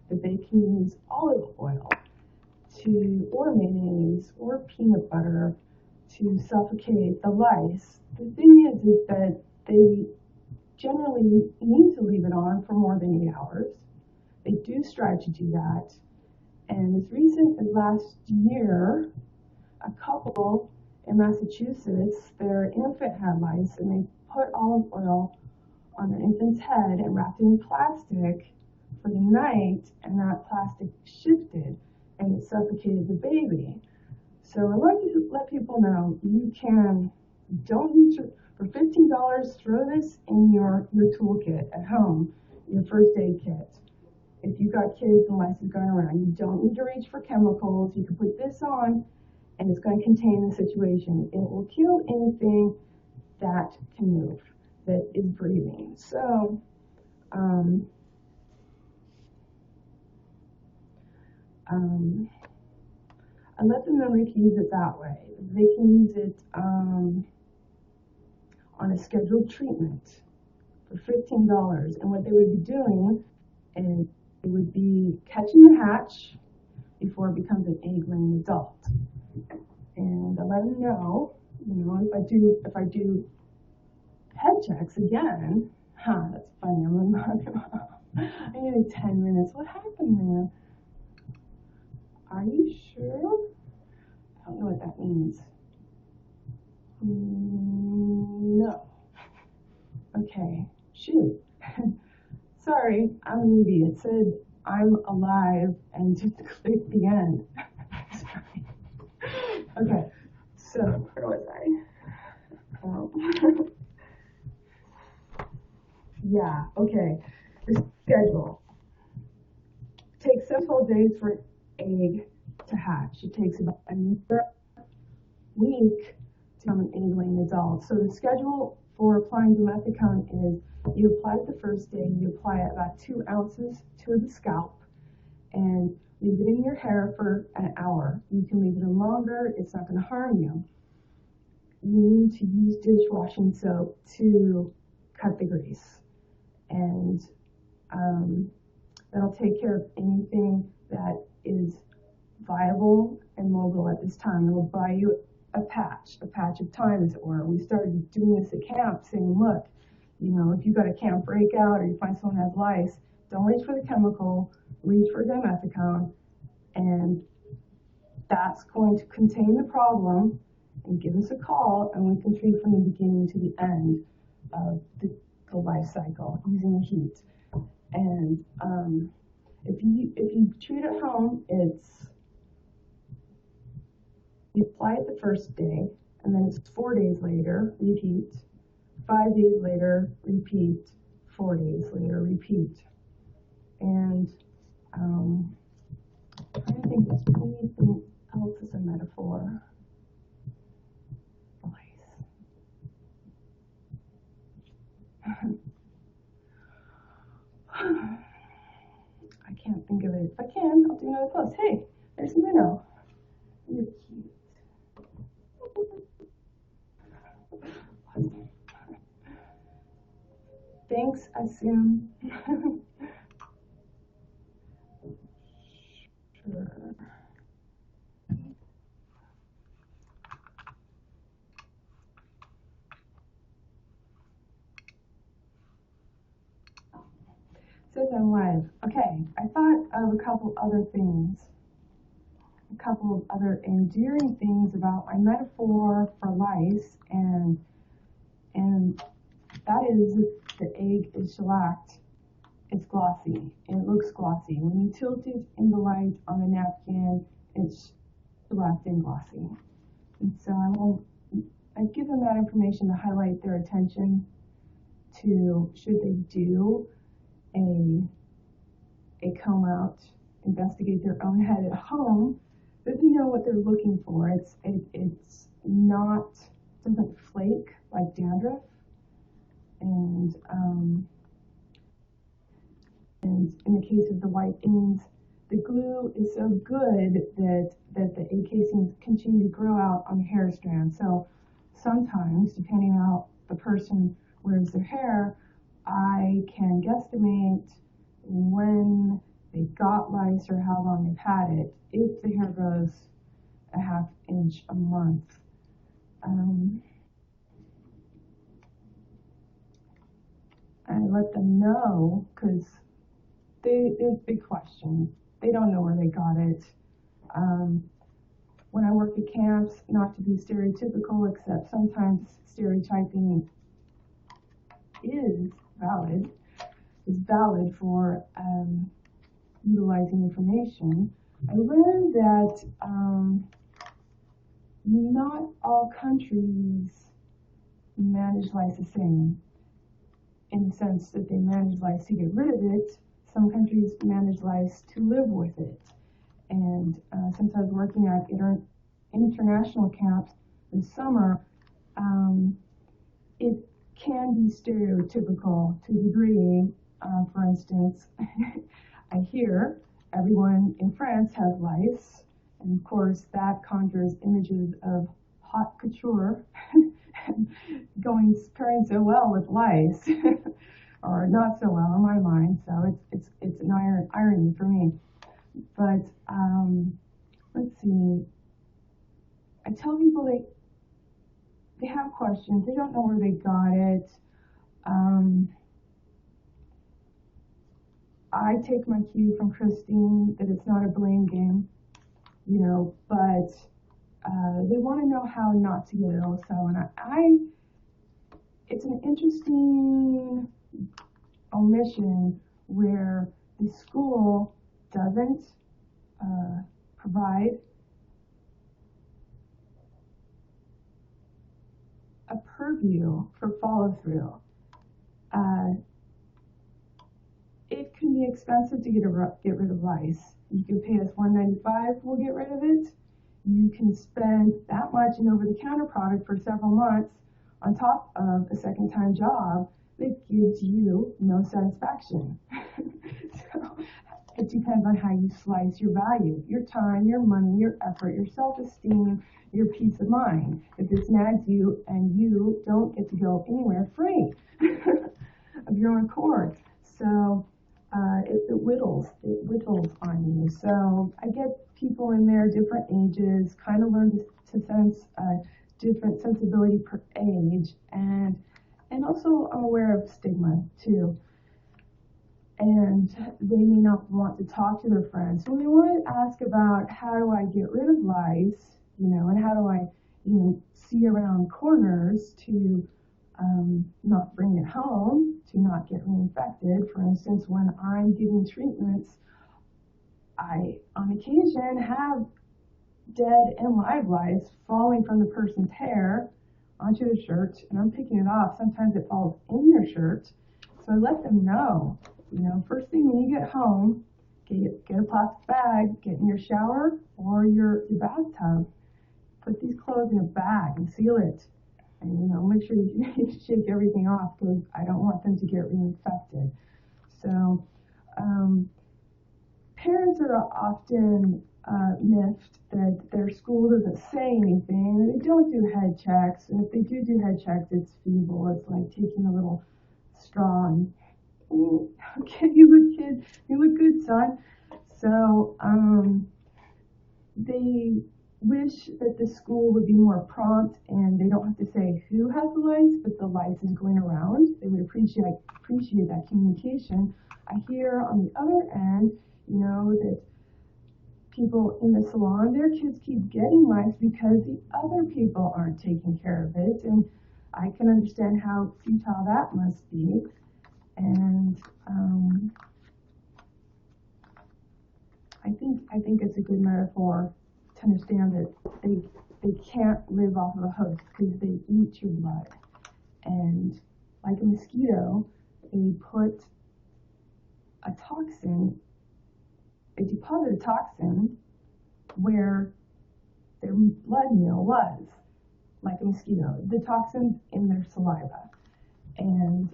that they can use olive oil or mayonnaise or peanut butter to suffocate the lice. The thing is that they generally need to leave it on for more than 8 hours. They do strive to do that. And as recent as last year, a couple in Massachusetts, their infant had lice, and they put olive oil on their infant's head and wrapped it in plastic for the night, and that plastic shifted and it suffocated the baby. So I like to let people know don't use for $15, throw this in your toolkit at home, your first aid kit. If you've got kids and lice is going around, you don't need to reach for chemicals. You can put this on and it's going to contain the situation. It will kill anything that can move, that is breathing. So, I let them know they can use it that way. They can use it on a scheduled treatment for $15. And what they would be doing is they would be catching the hatch before it becomes an egg-laying adult. And I let them know, if I do head checks again, that's funny, I needed 10 minutes. What happened there? Are you sure? I don't know what that means. No. Okay, shoot. Sorry, I'm an idiot. It said I'm alive and just click the end. Sorry. Okay, so where was I? Yeah, okay. The schedule. It takes several days for an egg to hatch. It takes about a week to become an egg-laying adult. So the schedule for applying dimethicone is you apply it the first day, you apply it about 2 ounces to the scalp, and leave it in your hair for an hour. You can leave it in longer, it's not going to harm you. You need to use dishwashing soap to cut the grease, and that'll take care of anything that is viable and mobile at this time. It'll buy you a patch of time, as it were. We started doing this at camp, saying, look, if you've got a camp breakout or you find someone has lice, don't reach for the chemical, reach for dimethicone, and that's going to contain the problem, and give us a call, and we can treat from the beginning to the end of the life cycle using the heat. And if you treat at home, you apply it the first day, and then it's 4 days later, repeat. 5 days later, repeat. 4 days later, repeat. And I'm trying to think if anything else is a metaphor. I can't think of it. If I can, I'll do another post. Hey, there's Minnow. You're cute. Thanks, Assume. Sure. Says I'm live. Okay, I thought of a couple other things. A couple of other endearing things about my metaphor for lice, and that is the egg is shellacked. It's glossy, and it looks glossy. When you tilt it in the light on the napkin, it's shellacked and glossy. And so I've given that information to highlight their attention to, should they do a comb out, investigate their own head at home, that they know what they're looking for. It's not, doesn't flake like dandruff, and in the case of the white ends, the glue is so good that the egg casings continue to grow out on the hair strand. So sometimes, depending on how the person wears their hair, I can guesstimate when they got lice or how long they've had it. If the hair grows a ½ inch a month, I let them know because there's big questions. They don't know where they got it. When I work at camps, not to be stereotypical, except sometimes stereotyping is valid for utilizing information. I learned that not all countries manage lice the same, in the sense that they manage lice to get rid of it. Some countries manage lice to live with it. And since I was working at international camps this summer, it can be stereotypical to a degree. For instance, I hear everyone in France has lice, and of course that conjures images of haute couture pairing so well with lice, or not so well in my mind. So it's an irony for me. But let's see. I tell people they have questions. They don't know where they got it. I take my cue from Christine that it's not a blame game, but they want to know how not to get it also. And it's an interesting omission where the school doesn't provide a purview for follow-through. It can be expensive to get rid of lice. You can pay us $1.95, we'll get rid of it. You can spend that much in over-the-counter product for several months on top of a second-time job that gives you no satisfaction. So it depends on how you slice your value, your time, your money, your effort, your self-esteem, your peace of mind. If this nags you and you don't get to go anywhere free of your own accord. So it whittles on you. So I get people in there, different ages, kind of learn to sense different sensibility per age, and also I'm aware of stigma too. And they may not want to talk to their friends. So they want to ask about how do I get rid of lice, and how do I, see around corners to not bring it home, to not get reinfected. For instance, when I'm giving treatments, I, on occasion, have dead and live lice falling from the person's hair onto the shirt, and I'm picking it off. Sometimes it falls in their shirt. So I let them know, first thing when you get home, get a plastic bag, get in your shower or your bathtub, put these clothes in a bag and seal it. And, make sure you shake everything off because I don't want them to get reinfected. So parents are often miffed that their school doesn't say anything, and they don't do head checks. And if they do head checks, it's feeble. It's like taking a little straw and, okay, you look good, son. So they wish that the school would be more prompt and they don't have to say who has the lice, but the lice is going around. They would appreciate that communication. I hear on the other end, that people in the salon, their kids keep getting lice because the other people aren't taking care of it. And I can understand how futile that must be. And I think it's a good metaphor to understand that they can't live off of a host because they eat your blood. And like a mosquito, they deposit a toxin where their blood meal was, like a mosquito, the toxin's in their saliva. And